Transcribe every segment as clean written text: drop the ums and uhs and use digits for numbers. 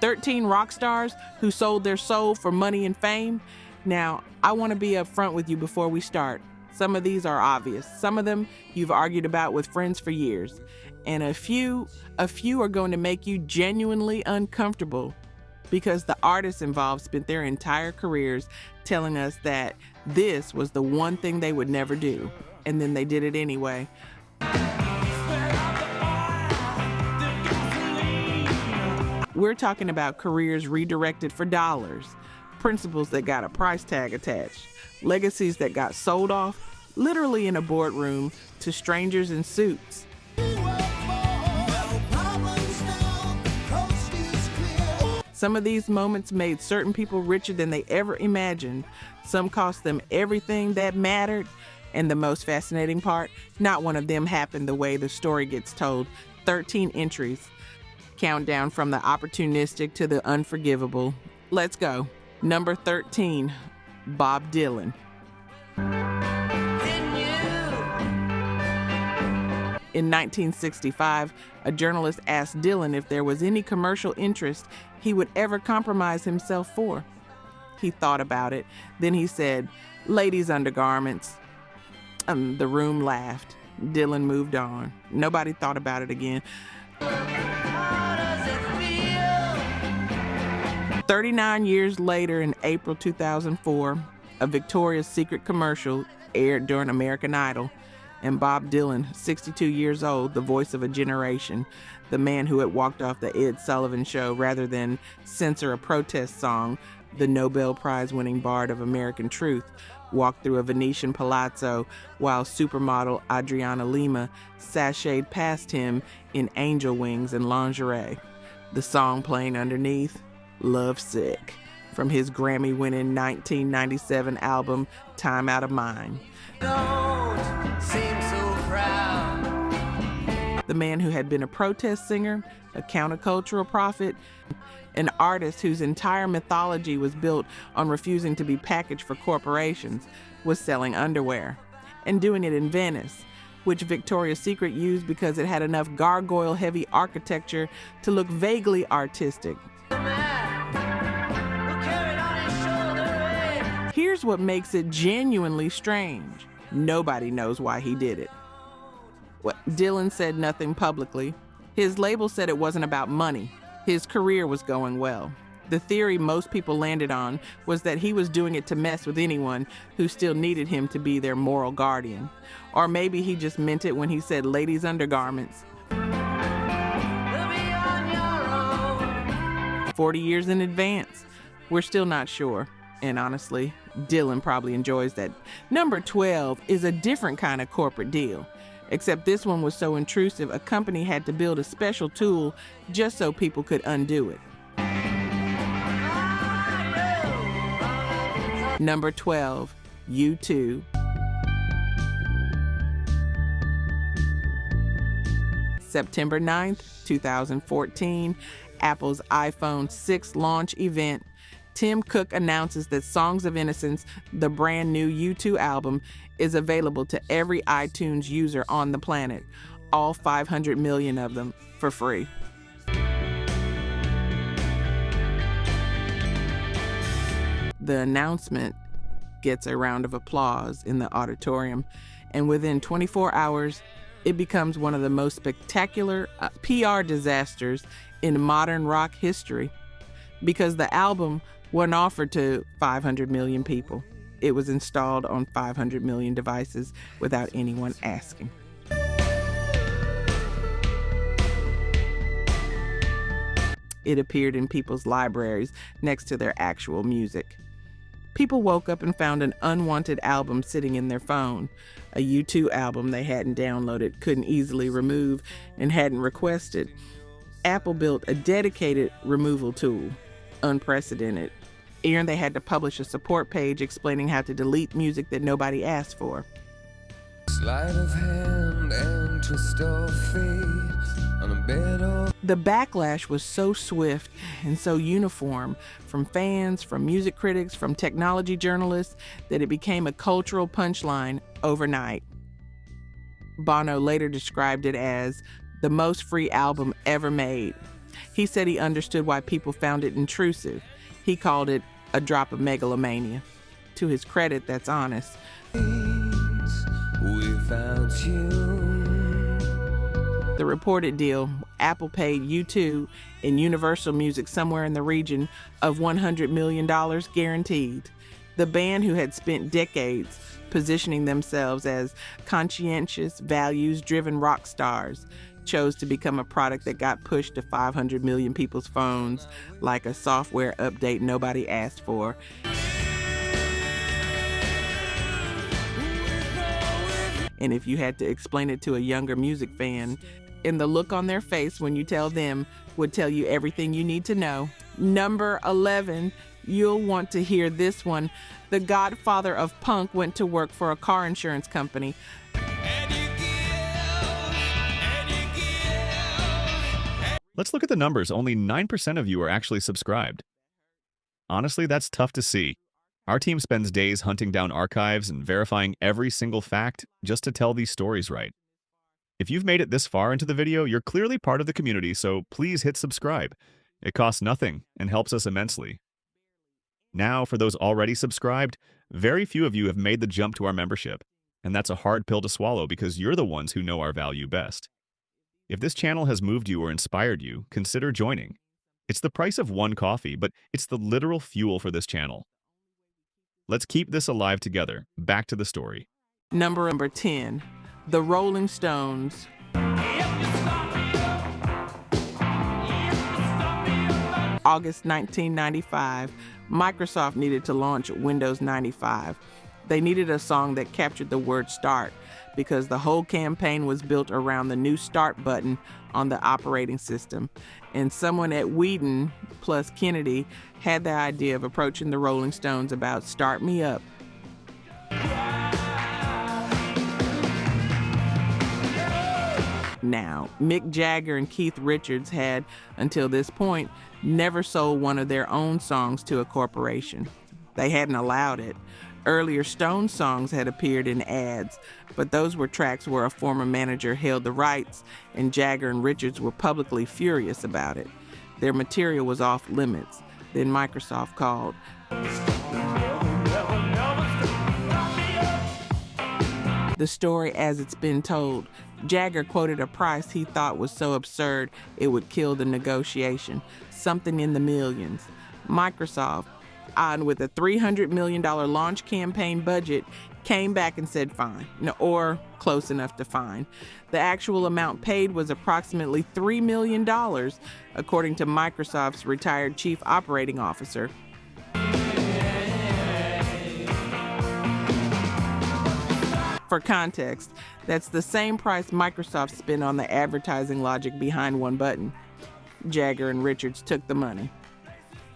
13 rock stars who sold their soul for money and fame? Now, I want to be upfront with you before we start. Some of these are obvious. Some of them you've argued about with friends for years. And a few are going to make you genuinely uncomfortable because the artists involved spent their entire careers telling us that this was the one thing they would never do. And then they did it anyway. We're talking about careers redirected for dollars, principles that got a price tag attached, legacies that got sold off, literally in a boardroom, to strangers in suits. Some of these moments made certain people richer than they ever imagined. Some cost them everything that mattered. And the most fascinating part, not one of them happened the way the story gets told. 13 entries. Countdown from the opportunistic to the unforgivable. Let's go. Number 13, Bob Dylan. In 1965, a journalist asked Dylan if there was any commercial interest he would ever compromise himself for. He thought about it. Then he said, "Ladies' undergarments." The room laughed. Dylan moved on. Nobody thought about it again. 39 years later, in April 2004, a Victoria's Secret commercial aired during American Idol, and Bob Dylan, 62 years old, the voice of a generation, the man who had walked off the Ed Sullivan Show rather than censor a protest song, the Nobel Prize-winning bard of American truth, walked through a Venetian palazzo while supermodel Adriana Lima sashayed past him in angel wings and lingerie. The song playing underneath, Love Sick, from his Grammy-winning 1997 album, Time Out of Mind. Don't seem so proud. The man who had been a protest singer, a countercultural prophet, an artist whose entire mythology was built on refusing to be packaged for corporations, was selling underwear, and doing it in Venice, which Victoria's Secret used because it had enough gargoyle-heavy architecture to look vaguely artistic. Here's what makes it genuinely strange. Nobody knows why he did it. Dylan said nothing publicly. His label said it wasn't about money. His career was going well. The theory most people landed on was that he was doing it to mess with anyone who still needed him to be their moral guardian. Or maybe he just meant it when he said ladies' undergarments. 40 years in advance. We're still not sure. And honestly, Dylan probably enjoys that. Number 12 is a different kind of corporate deal. Except this one was so intrusive, a company had to build a special tool just so people could undo it. Number 12, U2. September 9th, 2014, Apple's iPhone 6 launch event. Tim Cook announces that Songs of Innocence, the brand new U2 album, is available to every iTunes user on the planet, all 500 million of them, for free. The announcement gets a round of applause in the auditorium, and within 24 hours, it becomes one of the most spectacular PR disasters in modern rock history, because the album wasn't offered to 500 million people. It was installed on 500 million devices without anyone asking. It appeared in people's libraries next to their actual music. People woke up and found an unwanted album sitting in their phone, a U2 album they hadn't downloaded, couldn't easily remove, and hadn't requested. Apple built a dedicated removal tool, unprecedented. And they had to publish a support page explaining how to delete music that nobody asked for. Sleight of hand and twist of fate on a bed of... The backlash was so swift and so uniform from fans, from music critics, from technology journalists, that it became a cultural punchline overnight. Bono later described it as the most free album ever made, He said he understood why people found it intrusive. He called it a drop of megalomania. To his credit, that's honest. Without you. The reported deal, Apple paid U2 and Universal Music somewhere in the region of $100 million guaranteed. The band, who had spent decades positioning themselves as conscientious, values-driven rock stars, chose to become a product that got pushed to 500 million people's phones like a software update nobody asked for. And if you had to explain it to a younger music fan, and the look on their face when you tell them would tell you everything you need to know. Number 11, you'll want to hear this one. The godfather of punk went to work for a car insurance company. Let's look at the numbers. Only 9% of you are actually subscribed. Honestly, that's tough to see. Our team spends days hunting down archives and verifying every single fact just to tell these stories right. If you've made it this far into the video, you're clearly part of the community, so please hit subscribe. It costs nothing and helps us immensely. Now, for those already subscribed, very few of you have made the jump to our membership, and that's a hard pill to swallow because you're the ones who know our value best. If this channel has moved you or inspired you, consider joining. It's the price of one coffee, but it's the literal fuel for this channel. Let's keep this alive together. Back to the story. Number 10, the Rolling Stones. August 1995, Microsoft needed to launch Windows 95. They needed a song that captured the word start because the whole campaign was built around the new start button on the operating system. And someone at Whedon plus Kennedy had the idea of approaching the Rolling Stones about Start Me Up. Now, Mick Jagger and Keith Richards had, until this point, never sold one of their own songs to a corporation. They hadn't allowed it. Earlier Stones songs had appeared in ads, but those were tracks where a former manager held the rights, and Jagger and Richards were publicly furious about it. Their material was off limits. Then Microsoft called. The story as it's been told, Jagger quoted a price he thought was so absurd it would kill the negotiation, something in the millions. Microsoft, on with a $300 million launch campaign budget, came back and said fine, or close enough to fine. The actual amount paid was approximately $3 million, according to Microsoft's retired chief operating officer. For context, that's the same price Microsoft spent on the advertising logic behind one button. Jagger and Richards took the money.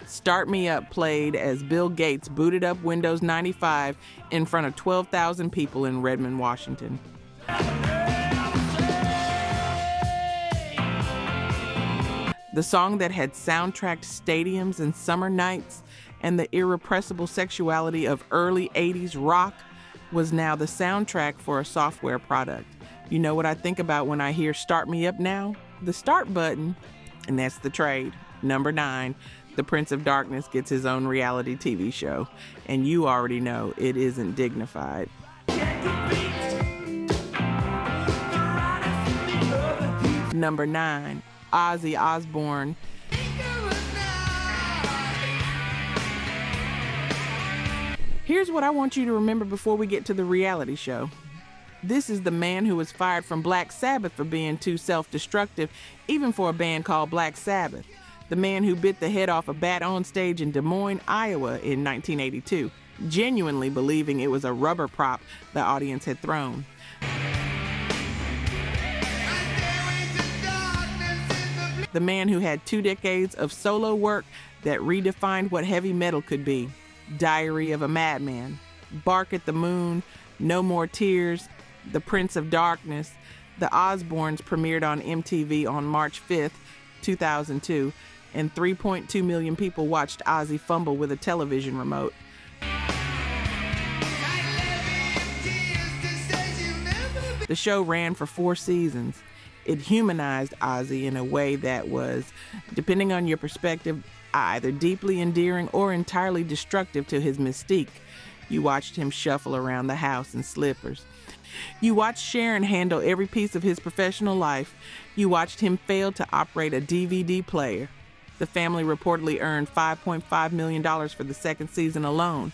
Start Me Up played as Bill Gates booted up Windows 95 in front of 12,000 people in Redmond, Washington. The song that had soundtracked stadiums and summer nights and the irrepressible sexuality of early 80s rock was now the soundtrack for a software product. You know what I think about when I hear Start Me Up now? The start button, and that's the trade. Number 9, the Prince of Darkness gets his own reality TV show, and you already know it isn't dignified. Number 9, Ozzy Osbourne. Here's what I want you to remember before we get to the reality show. This is the man who was fired from Black Sabbath for being too self-destructive, even for a band called Black Sabbath. The man who bit the head off a bat on stage in Des Moines, Iowa in 1982, genuinely believing it was a rubber prop the audience had thrown. The man who had 2 decades of solo work that redefined what heavy metal could be. Diary of a Madman, Bark at the Moon, No More Tears, The Prince of Darkness. The Osbournes premiered on MTV on March 5th, 2002, and 3.2 million people watched Ozzy fumble with a television remote. The show ran for 4 seasons. It humanized Ozzy in a way that was, depending on your perspective, either deeply endearing or entirely destructive to his mystique. You watched him shuffle around the house in slippers. You watched Sharon handle every piece of his professional life. You watched him fail to operate a DVD player. The family reportedly earned $5.5 million for the second season alone.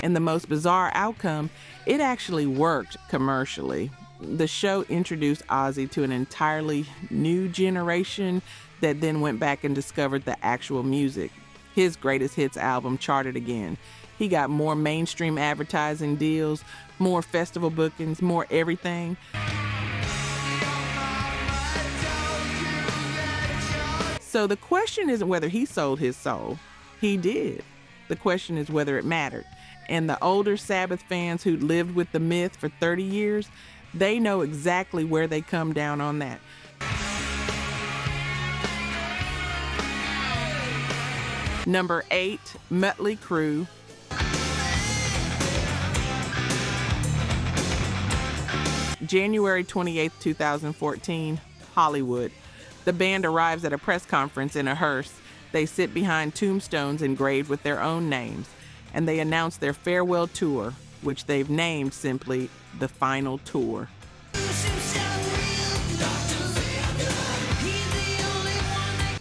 And the most bizarre outcome, it actually worked commercially. The show introduced Ozzy to an entirely new generation that then went back and discovered the actual music. His greatest hits album charted again. He got more mainstream advertising deals, more festival bookings, more everything. So the question isn't whether he sold his soul. He did. The question is whether it mattered. And the older Sabbath fans who'd lived with the myth for 30 years, they know exactly where they come down on that. Number 8, Mötley Crüe. January 28th, 2014, Hollywood. The band arrives at a press conference in a hearse. They sit behind tombstones engraved with their own names, and they announce their farewell tour, which they've named simply The Final Tour.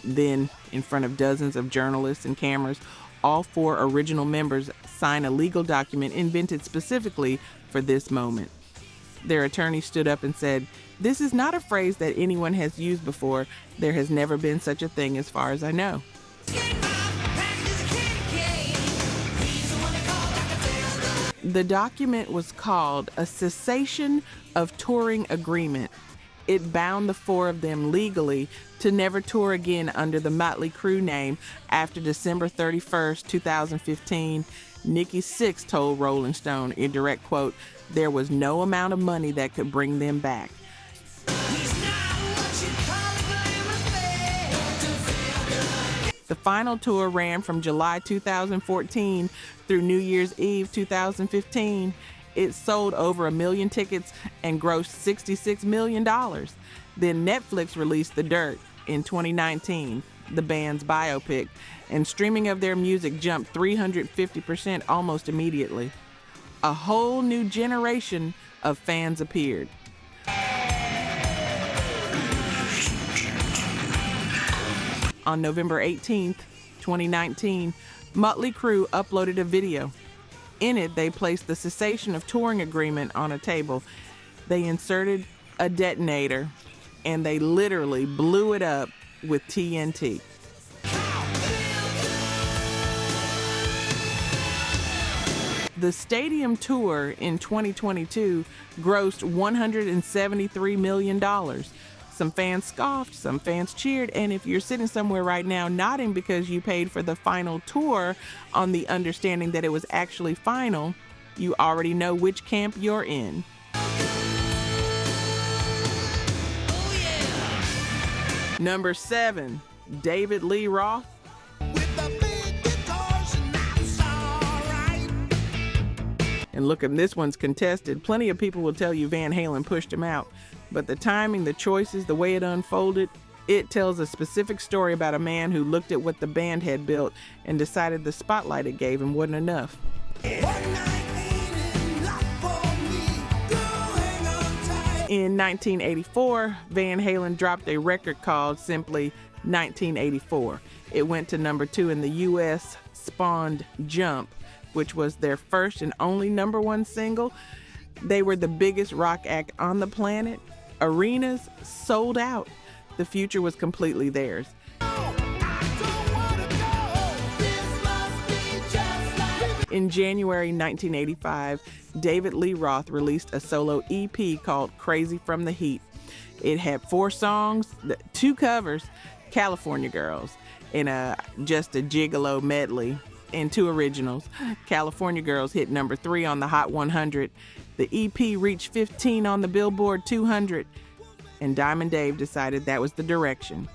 Then, in front of dozens of journalists and cameras, all 4 original members sign a legal document invented specifically for this moment. Their attorney stood up and said, "This is not a phrase that anyone has used before. There has never been such a thing as far as I know." The document was called a cessation of touring agreement. It bound the 4 of them legally to never tour again under the Mötley Crüe name after December 31st, 2015. Nikki Sixx told Rolling Stone, in direct quote, there was no amount of money that could bring them back. The final tour ran from July 2014 through New Year's Eve 2015. It sold over 1 million tickets and grossed $66 million. Then Netflix released The Dirt in 2019, the band's biopic, and streaming of their music jumped 350% almost immediately. A whole new generation of fans appeared. On November 18th, 2019, Mötley Crüe uploaded a video. In it, they placed the cessation of touring agreement on a table. They inserted a detonator, and they literally blew it up with TNT. The stadium tour in 2022 grossed $173 million. Some fans scoffed, some fans cheered, and if you're sitting somewhere right now nodding because you paid for the final tour on the understanding that it was actually final, you already know which camp you're in. Number 7, David Lee Roth. And look, if this one's contested, plenty of people will tell you Van Halen pushed him out. But the timing, the choices, the way it unfolded, it tells a specific story about a man who looked at what the band had built and decided the spotlight it gave him wasn't enough. In 1984, Van Halen dropped a record called simply 1984. It went to number 2 in the U.S., spawned Jump, which was their first and only number 1 single. They were the biggest rock act on the planet. Arenas sold out. The future was completely theirs. In January 1985, David Lee Roth released a solo EP called Crazy from the Heat. It had 4 songs, 2 covers, California Girls, and just a gigolo medley, and 2 originals. California Girls hit number 3 on the Hot 100. The EP reached 15 on the Billboard 200, and Diamond Dave decided that was the direction.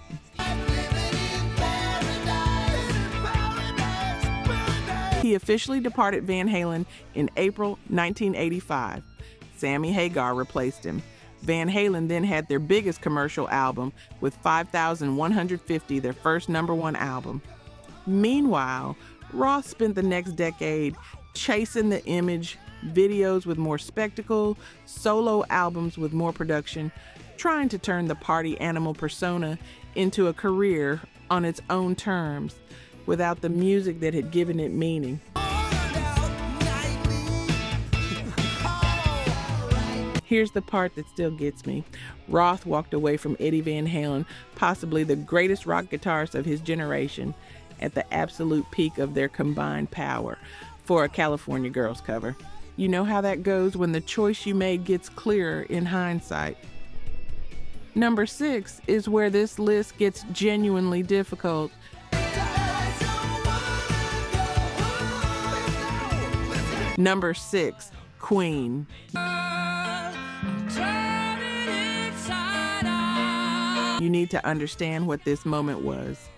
He He officially departed Van Halen in April 1985. Sammy Hagar replaced him. Van Halen then had their biggest commercial album with 5,150, their first #1 album. Meanwhile, Roth spent the next decade chasing the image, videos with more spectacle, solo albums with more production, trying to turn the party animal persona into a career on its own terms, without the music that had given it meaning. Here's the part that still gets me. Roth walked away from Eddie Van Halen, possibly the greatest rock guitarist of his generation, at the absolute peak of their combined power, for a California Girls cover. You know how that goes when the choice you made gets clearer in hindsight. Number 6 is where this list gets genuinely difficult. Number 6, Queen. You need to understand what this moment was.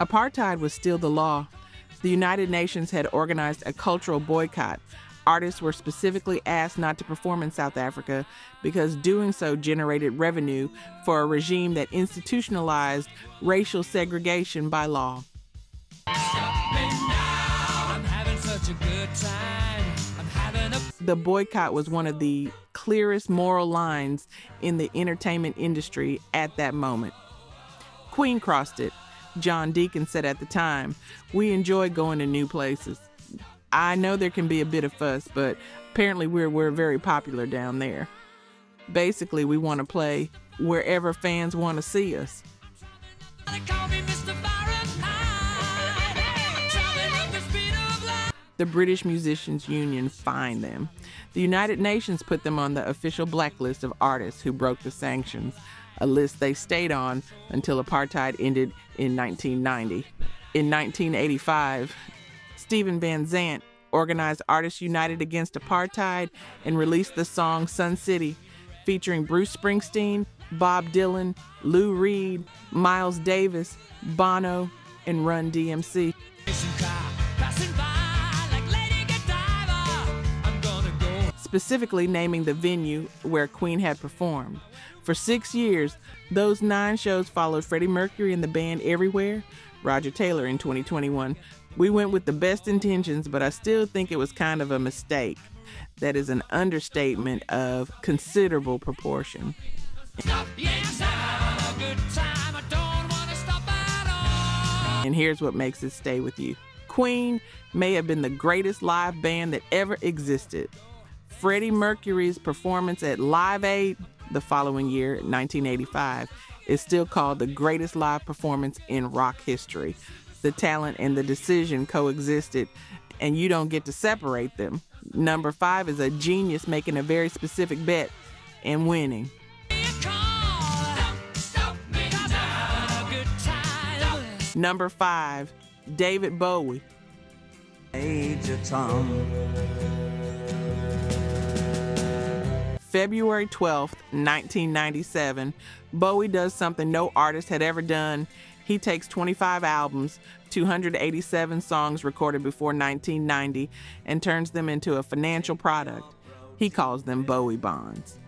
Apartheid was still the law. The United Nations had organized a cultural boycott. Artists were specifically asked not to perform in South Africa because doing so generated revenue for a regime that institutionalized racial segregation by law. The boycott was one of the clearest moral lines in the entertainment industry at that moment. Queen crossed it. John Deacon said at the time, "We enjoy going to new places. I know there can be a bit of fuss, but apparently we're very popular down there. Basically, we want to play wherever fans want to see us." The British Musicians Union fined them. The United Nations put them on the official blacklist of artists who broke the sanctions, a list they stayed on until apartheid ended in 1990. In 1985, Stephen Van Zandt organized Artists United Against Apartheid and released the song Sun City, featuring Bruce Springsteen, Bob Dylan, Lou Reed, Miles Davis, Bono, and Run DMC. Specifically naming the venue where Queen had performed. For 6 years, those 9 shows followed Freddie Mercury and the band everywhere. Roger Taylor in 2021. "We went with the best intentions, but I still think it was kind of a mistake." That is an understatement of considerable proportion. And here's what makes it stay with you. Queen may have been the greatest live band that ever existed. Freddie Mercury's performance at Live Aid the following year, 1985, is still called the greatest live performance in rock history. The talent and the decision coexisted, and you don't get to separate them. Number 5 is a genius making a very specific bet and winning. Number 5, David Bowie. February 12th, 1997, Bowie does something no artist had ever done. He takes 25 albums, 287 songs recorded before 1990, and turns them into a financial product. He calls them Bowie bonds.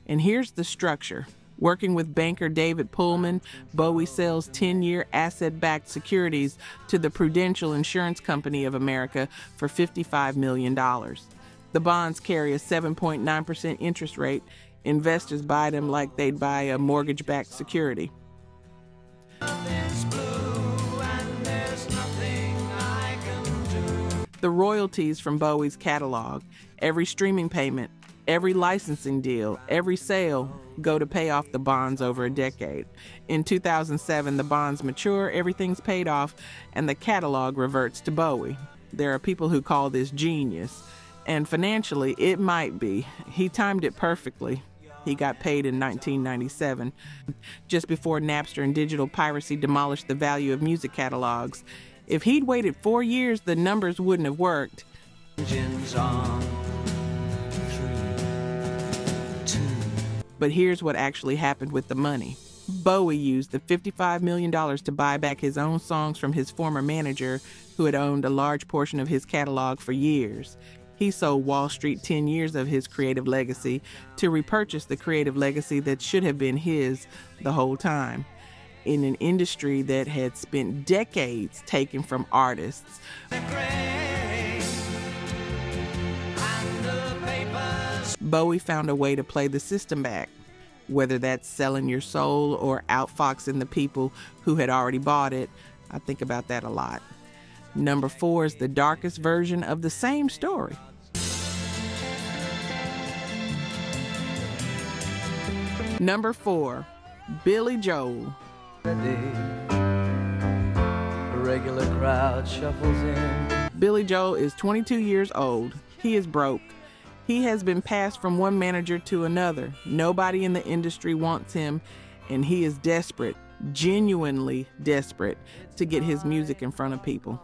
And here's the structure. Working with banker David Pullman, Bowie sells 10-year asset-backed securities to the Prudential Insurance Company of America for $55 million. The bonds carry a 7.9% interest rate. Investors buy them like they'd buy a mortgage-backed security. The royalties from Bowie's catalog, every streaming payment, every licensing deal, every sale, go to pay off the bonds over a decade. In 2007, the bonds mature, everything's paid off, and the catalog reverts to Bowie. There are people who call this genius, and financially, it might be. He timed it perfectly. He got paid in 1997, just before Napster and digital piracy demolished the value of music catalogs. If he'd waited 4 years, the numbers wouldn't have worked. But here's what actually happened with the money. Bowie used the $55 million to buy back his own songs from his former manager, who had owned a large portion of his catalog for years. He sold Wall Street 10 years of his creative legacy to repurchase the creative legacy that should have been his the whole time. In an industry that had spent decades taken from artists, Bowie found a way to play the system back, whether that's selling your soul or outfoxing the people who had already bought it. I think about that a lot. Number 4 is the darkest version of the same story. Number 4, Billy Joel. The regular crowd shuffles in. Billy Joel is 22 years old. He is broke. He has been passed from one manager to another. Nobody in the industry wants him, and he is desperate, genuinely desperate, to get his music in front of people.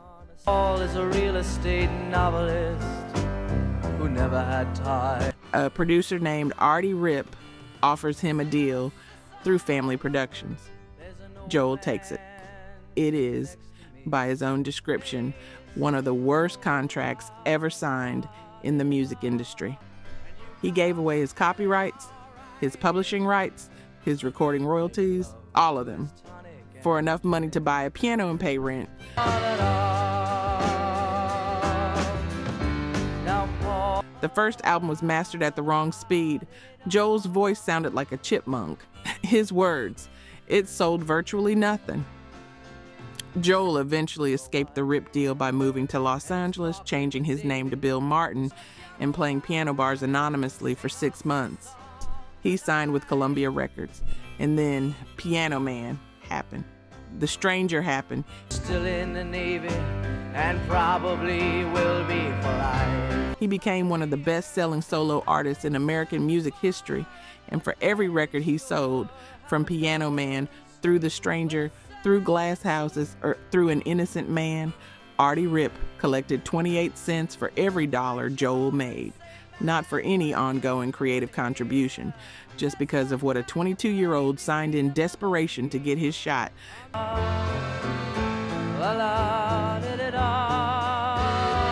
Paul is a real estate novelist who never had time. A producer named Artie Ripp offers him a deal through Family Productions. Joel takes it. It is, by his own description, one of the worst contracts ever signed in the music industry. He gave away his copyrights, his publishing rights, his recording royalties, all of them, for enough money to buy a piano and pay rent. The first album was mastered at the wrong speed. Joel's voice sounded like a chipmunk. His words, it sold virtually nothing. Joel eventually escaped the Rip deal by moving to Los Angeles, changing his name to Bill Martin, and playing piano bars anonymously for 6 months. He signed with Columbia Records, and then Piano Man happened. The Stranger happened. Still in the Navy and probably will be for life. He became one of the best-selling solo artists in American music history, and for every record he sold, from Piano Man through The Stranger, through Glass Houses, or through An Innocent Man, Artie Ripp collected 28 cents for every dollar Joel made, not for any ongoing creative contribution, just because of what a 22-year-old signed in desperation to get his shot.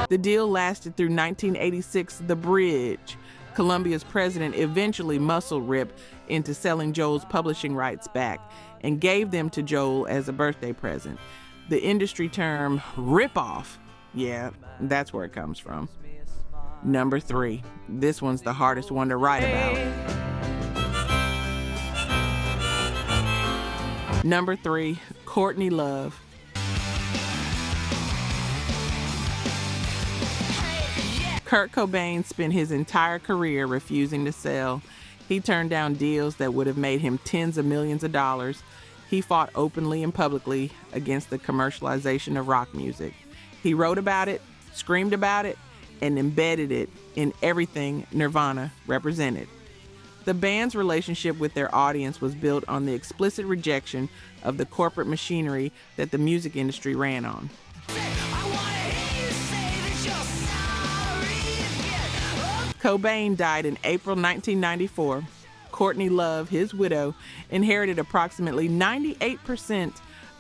The deal lasted through 1986's The Bridge. Columbia's president eventually muscled Rip into selling Joel's publishing rights back and gave them to Joel as a birthday present. The industry term rip-off, yeah, that's where it comes from. Number 3. This one's the hardest one to write about. Number 3, Courtney Love. Kurt Cobain spent his entire career refusing to sell. He turned down deals that would have made him tens of millions of dollars. He fought openly and publicly against the commercialization of rock music. He wrote about it, screamed about it, and embedded it in everything Nirvana represented. The band's relationship with their audience was built on the explicit rejection of the corporate machinery that the music industry ran on. Cobain died in April 1994. Courtney Love, his widow, inherited approximately 98%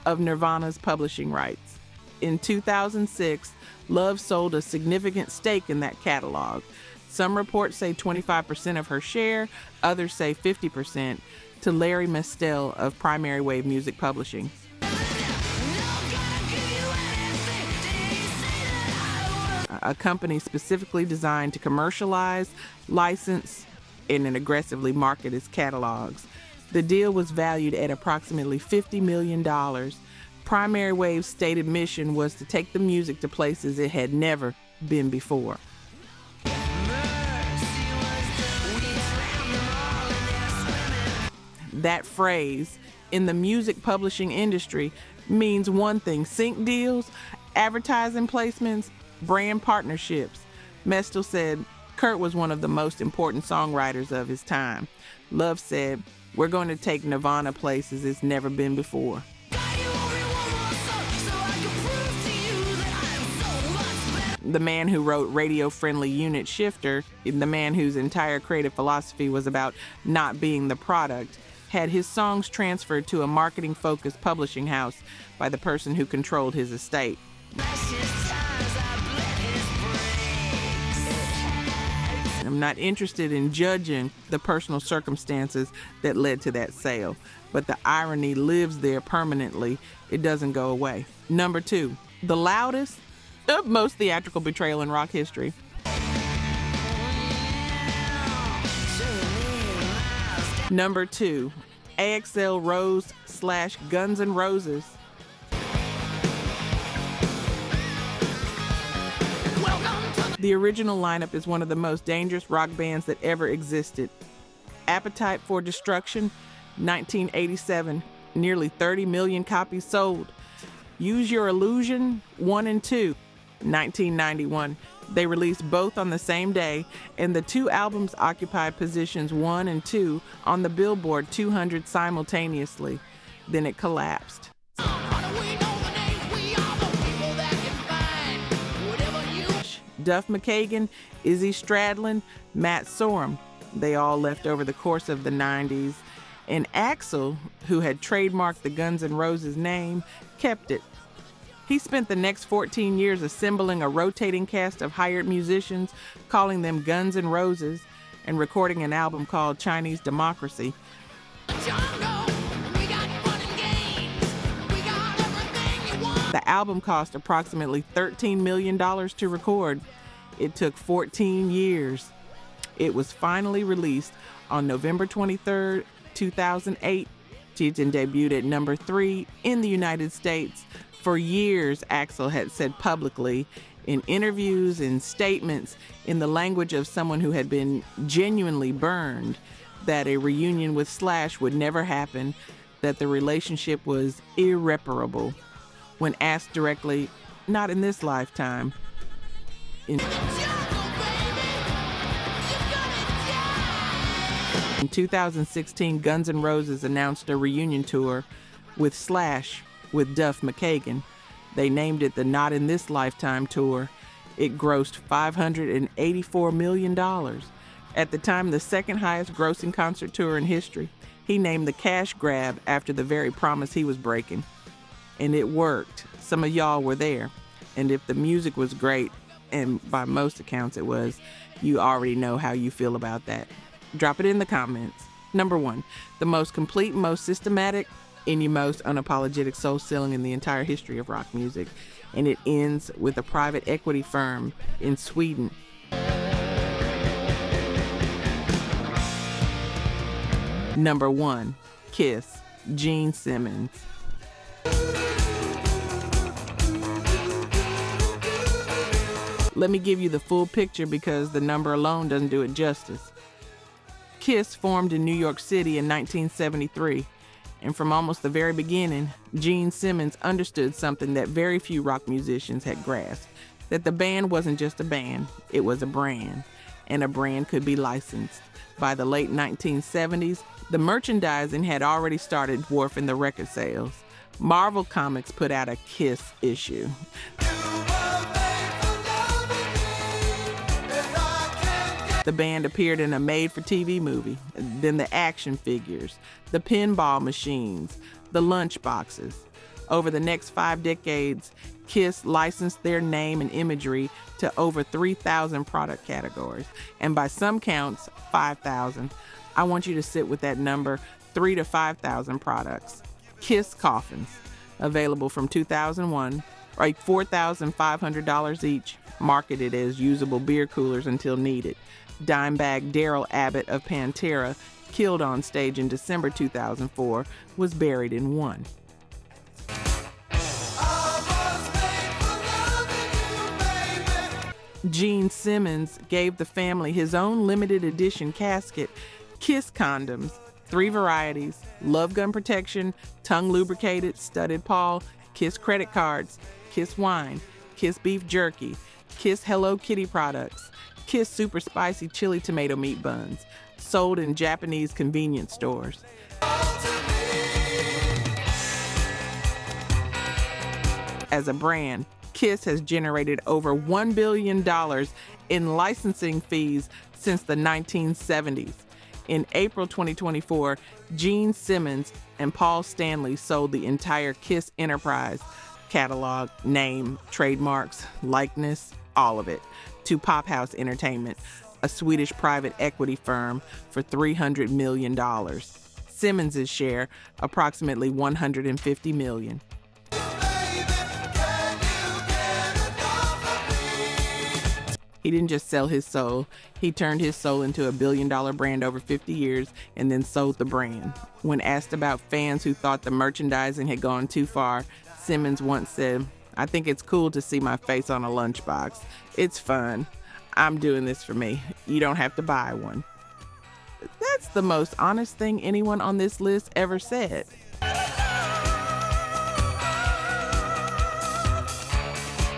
of Nirvana's publishing rights. In 2006, Love sold a significant stake in that catalog. Some reports say 25% of her share, others say 50%, to Larry Mestel of Primary Wave Music Publishing. A company specifically designed to commercialize, license, and aggressively market its catalogs. The deal was valued at approximately $50 million. Primary Wave's stated mission was to take the music to places it had never been before. That phrase, in the music publishing industry, means one thing: sync deals, advertising placements, brand partnerships. Mestel said Kurt was one of the most important songwriters of his time. Love said, "We're going to take Nirvana places it's never been before." The man who wrote Radio-Friendly Unit Shifter, the man whose entire creative philosophy was about not being the product, had his songs transferred to a marketing-focused publishing house by the person who controlled his estate. I'm not interested in judging the personal circumstances that led to that sale, but the irony lives there permanently. It doesn't go away. Number 2, the loudest, most theatrical betrayal in rock history. Number 2, AXL Rose / Guns N' Roses. The original lineup is one of the most dangerous rock bands that ever existed. Appetite for Destruction, 1987, nearly 30 million copies sold. Use Your Illusion, 1 and 2, 1991. They released both on the same day, and the two albums occupied positions 1 and 2 on the Billboard 200 simultaneously. Then it collapsed. Duff McKagan, Izzy Stradlin, Matt Sorum. They all left over the course of the 90s. And Axl, who had trademarked the Guns N' Roses name, kept it. He spent the next 14 years assembling a rotating cast of hired musicians, calling them Guns N' Roses, and recording an album called Chinese Democracy. The album cost approximately $13 million to record. It took 14 years. It was finally released on November 23rd, 2008. It debuted at number 3 in the United States. For years, Axl had said publicly, in interviews and statements in the language of someone who had been genuinely burned, that a reunion with Slash would never happen, that the relationship was irreparable. When asked directly, not in this lifetime. In 2016, Guns N' Roses announced a reunion tour with Slash with Duff McKagan. They named it the Not in This Lifetime Tour. It grossed $584 million. At the time, the second highest grossing concert tour in history. He named the cash grab after the very promise he was breaking. And it worked. Some of y'all were there. And if the music was great, and by most accounts it was, you already know how you feel about that. Drop it in the comments. Number 1, the most complete, most systematic, any most unapologetic soul selling in the entire history of rock music. And it ends with a private equity firm in Sweden. Number 1, Kiss, Gene Simmons. Let me give you the full picture because the number alone doesn't do it justice. Kiss formed in New York City in 1973, and from almost the very beginning, Gene Simmons understood something that very few rock musicians had grasped, that the band wasn't just a band, it was a brand, and a brand could be licensed. By the late 1970s, the merchandising had already started dwarfing the record sales. Marvel Comics put out a Kiss issue. The band appeared in a made-for-TV movie, then the action figures, the pinball machines, the lunch boxes. Over the next 5 decades, Kiss licensed their name and imagery to over 3,000 product categories, and by some counts, 5,000. I want you to sit with that number, 3,000 to 5,000 products. Kiss coffins, available from 2001, like $4,500 each, marketed as usable beer coolers until needed. Dimebag Darrell Abbott of Pantera, killed on stage in December 2004, was buried in one. Gene Simmons gave the family his own limited edition casket, Kiss condoms, 3 varieties, Love Gun Protection, tongue lubricated, studded paw, Kiss credit cards, Kiss wine, Kiss beef jerky, Kiss Hello Kitty products, Kiss super spicy chili tomato meat buns, sold in Japanese convenience stores. As a brand, Kiss has generated over $1 billion in licensing fees since the 1970s. In April 2024, Gene Simmons and Paul Stanley sold the entire Kiss Enterprise catalog, name, trademarks, likeness, all of it, to Pop House Entertainment, a Swedish private equity firm, for $300 million. Simmons' share, approximately $150 million. He didn't just sell his soul. He turned his soul into a billion-dollar brand over 50 years and then sold the brand. When asked about fans who thought the merchandising had gone too far, Simmons once said, "I think it's cool to see my face on a lunchbox. It's fun. I'm doing this for me. You don't have to buy one." That's the most honest thing anyone on this list ever said.